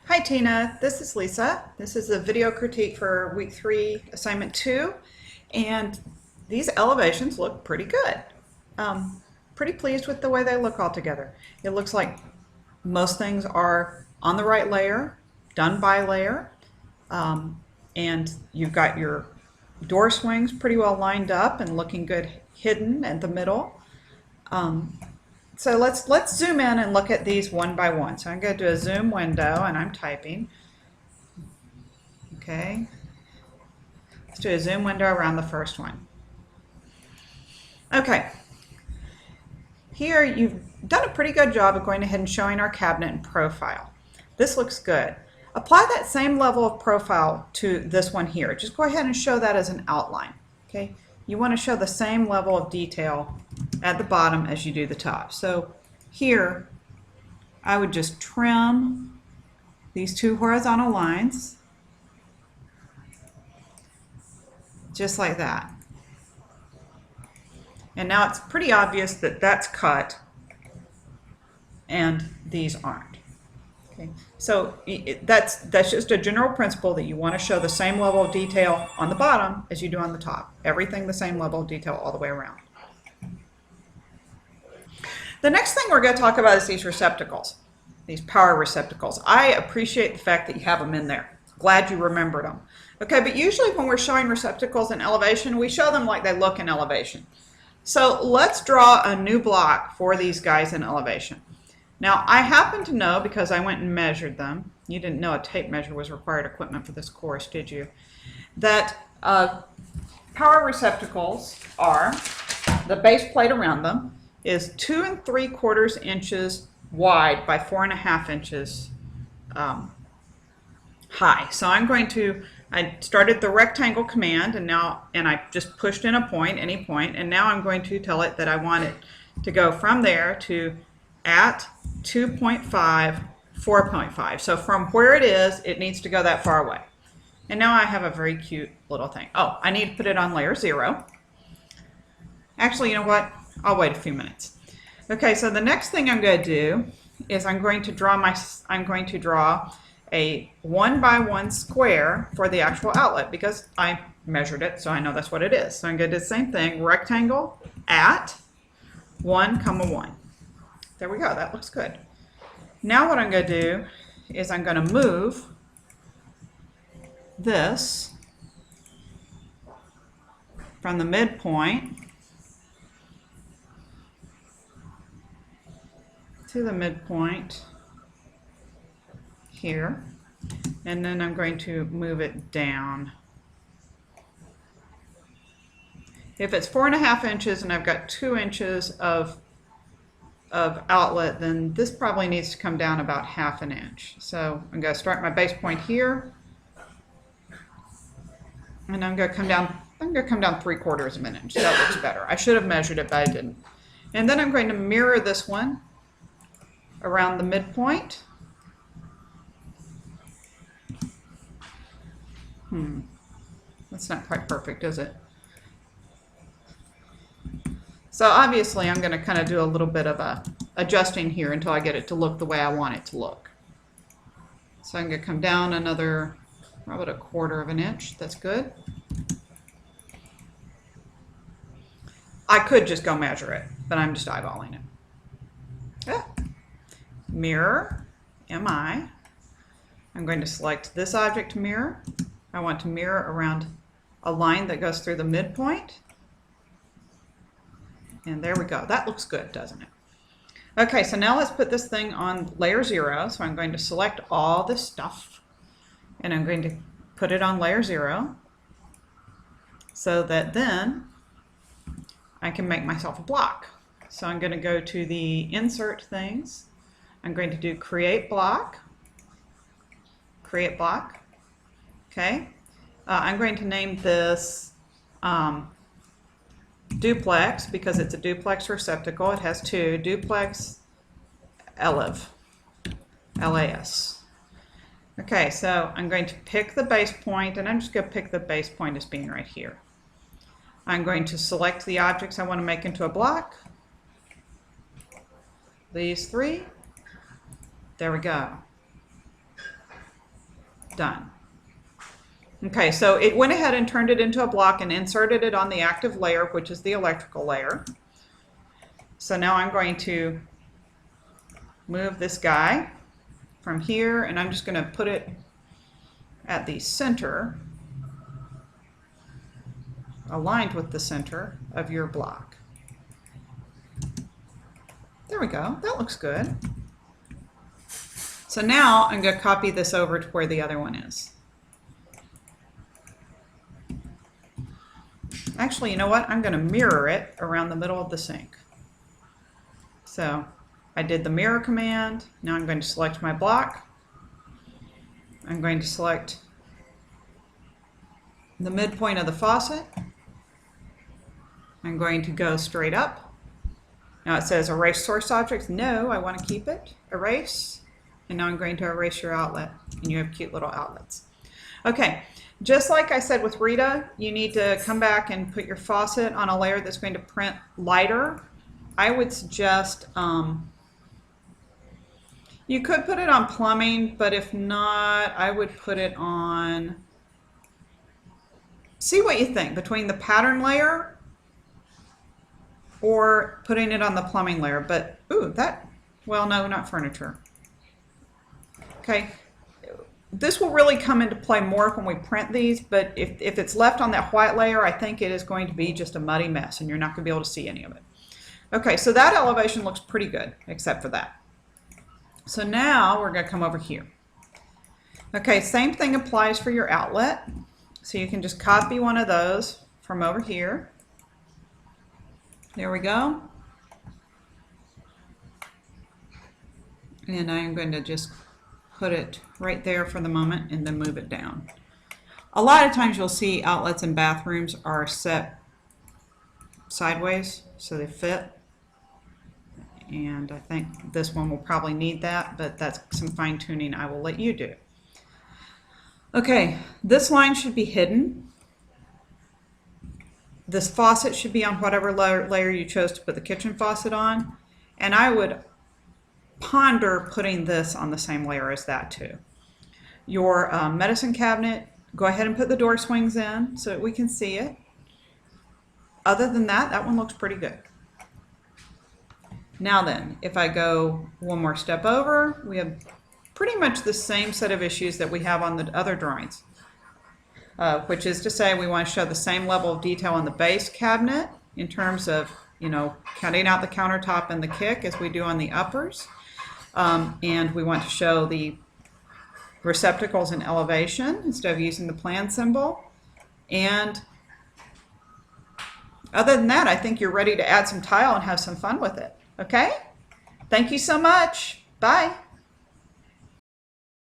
Hi Tina, this is Lisa. This is a video critique for week 3, assignment 2, and these elevations look pretty good. Pretty pleased with the way they look all together. It looks like most things are on the right layer, done by layer, and you've got your door swings pretty well lined up and looking good hidden at the middle. So let's zoom in and look at these one by one. So I'm going to do a zoom window and I'm typing. Okay. Let's do a zoom window around the first one. Okay. Here you've done a pretty good job of going ahead and showing our cabinet in profile. This looks good. Apply that same level of profile to this one here. Just go ahead and show that as an outline. Okay. You want to show the same level of detail at the bottom as you do the top. So here I would just trim these two horizontal lines just like that. And now it's pretty obvious that that's cut and these aren't. Okay. So that's just a general principle that you want to show the same level of detail on the bottom as you do on the top. Everything the same level of detail all the way around. The next thing we're going to talk about is these receptacles, these power receptacles. I appreciate the fact that you have them in there. Glad you remembered them. Okay, but usually when we're showing receptacles in elevation, we show them like they look in elevation. So let's draw a new block for these guys in elevation. Now, I happen to know, because I went and measured them, you didn't know a tape measure was required equipment for this course, did you? That power receptacles are, the base plate around them is 2 3/4 inches wide by 4.5 inches high. So I'm going to, I started the rectangle command and I just pushed in a point, any point, and now I'm going to tell it that I want it to go from there to at 2.5, 4.5. So from where it is, it needs to go that far away. And now I have a very cute little thing. Oh, I need to put it on layer 0. Actually, you know what? I'll wait a few minutes. Okay, so the next thing I'm going to do is I'm going to draw a 1 by 1 square for the actual outlet because I measured it, so I know that's what it is. So I'm going to do the same thing, rectangle at 1, 1. There we go, that looks good. Now what I'm going to do is I'm going to move this from the midpoint to the midpoint here, and then I'm going to move it down. If it's 4.5 inches and I've got 2 inches of outlet, then this probably needs to come down about 1/2 inch. So I'm going to start my base point here, and I'm going to come down 3/4 of an inch. That looks better. I should have measured it, but I didn't. And then I'm going to mirror this one around the midpoint. That's not quite perfect, is it? So obviously I'm going to kind of do a little bit of adjusting here until I get it to look the way I want it to look. So I'm going to come down another, about 1/4 inch. That's good. I could just go measure it, but I'm just eyeballing it. Yeah. Mirror, MI. I'm going to select this object to mirror. I want to mirror around a line that goes through the midpoint. And there we go. That looks good, doesn't it? Okay, so now let's put this thing on layer 0. So I'm going to select all this stuff and I'm going to put it on layer 0 so that then I can make myself a block. So I'm going to go to the insert things. I'm going to do create block. Create block. Okay. I'm going to name this duplex because it's a duplex receptacle. It has 2. Duplex LAS. Okay, so I'm going to pick the base point, and I'm just going to pick the base point as being right here. I'm going to select the objects I want to make into a block. These 3. There we go. done. Okay, so it went ahead and turned it into a block and inserted it on the active layer, which is the electrical layer. So now I'm going to move this guy from here, and I'm just going to put it at the center, aligned with the center of your block. There we go. That looks good. So now I'm going to copy this over to where the other one is. Actually, you know what? I'm going to mirror it around the middle of the sink. So I did the mirror command. Now I'm going to select my block. I'm going to select the midpoint of the faucet. I'm going to go straight up. Now it says erase source object. No, I want to keep it. Erase. And now I'm going to erase your outlet. And you have cute little outlets. Okay, just like I said with Rita, you need to come back and put your faucet on a layer that's going to print lighter. I would suggest, you could put it on plumbing, but if not, I would put it on, see what you think, between the pattern layer or putting it on the plumbing layer. But, ooh, that, well, no, not furniture. Okay, this will really come into play more when we print these, but if it's left on that white layer, I think it is going to be just a muddy mess and you're not going to be able to see any of it. Okay, so that elevation looks pretty good, except for that. So now we're going to come over here. Okay, same thing applies for your outlet. So you can just copy one of those from over here. There we go. And I'm going to just put it right there for the moment and then move it down. A lot of times you'll see outlets in bathrooms are set sideways so they fit. And I think this one will probably need that, but that's some fine tuning I will let you do. Okay, this line should be hidden. This faucet should be on whatever layer you chose to put the kitchen faucet on. And I would ponder putting this on the same layer as that too. Your medicine cabinet, go ahead and put the door swings in so that we can see it. Other than that, that one looks pretty good. Now then, if I go one more step over, we have pretty much the same set of issues that we have on the other drawings, which is to say we want to show the same level of detail on the base cabinet in terms of, you know, cutting out the countertop and the kick as we do on the uppers. And we want to show the receptacles in elevation instead of using the plan symbol. And other than that, I think you're ready to add some tile and have some fun with it. Okay? Thank you so much. Bye.